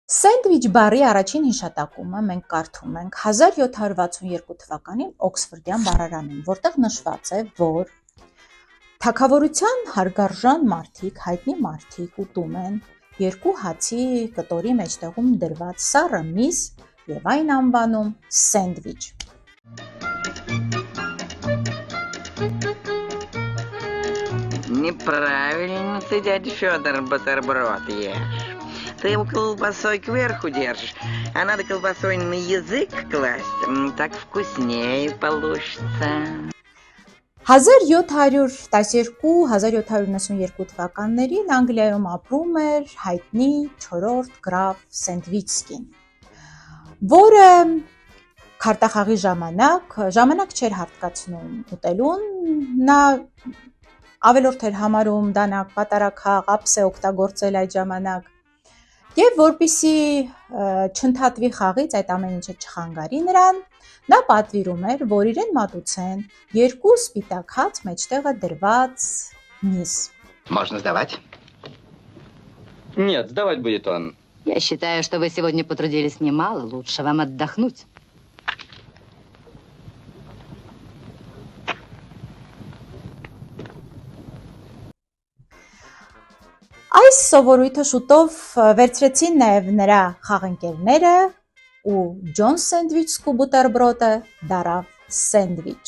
Սենդվիչ բառի առաջին հիշատակումը մենք կարդում ենք 1762 թվականին Օքսֆորդյան բառարանում, որտեղ նշված է, որ թագավորության հարգարժան մարդիկ, հայտնի մարդիկ ուտում են երկու հացի կտորի մեջտեղում դրված սառը միս եւ այն անվանում սենդվիչ։ Неправильно ты, дядя Федор, бутерброд ешь. Ты его колбасой кверху держишь, а надо колбасой на язык класть, так вкуснее получится. 1712-1792 թվականներին Անգլիայում ապրում էր հայտնի 4-րդ գրաֆ Սենդվիչսկին, որը քարտախաղի ժամանակ չէր հատկացնում ուտելուն, նա ավելորդ էր համարում դանակ, պատարագ, ափս է օգտագործել այդ ժամանակ, եւ որպեսզի չընդհատվի խաղից, այդ ամեն ինչը չխանգարի նրան, նա պատվիրում էր, որ իրեն մատուցեն երկու սպիտակ հաց մեջտեղը դրված միս։ Можно сдавать? Нет, сдавать будет он. Я считаю, что вы сегодня потрудились немало, лучше вам отдохнуть. Այս սովորույթը շուտով վերցրեցին նաև նրա խաղընկերները ու Ջոն Սենդվիչսկու բուտերբրոդը դարավ սենդվիչ։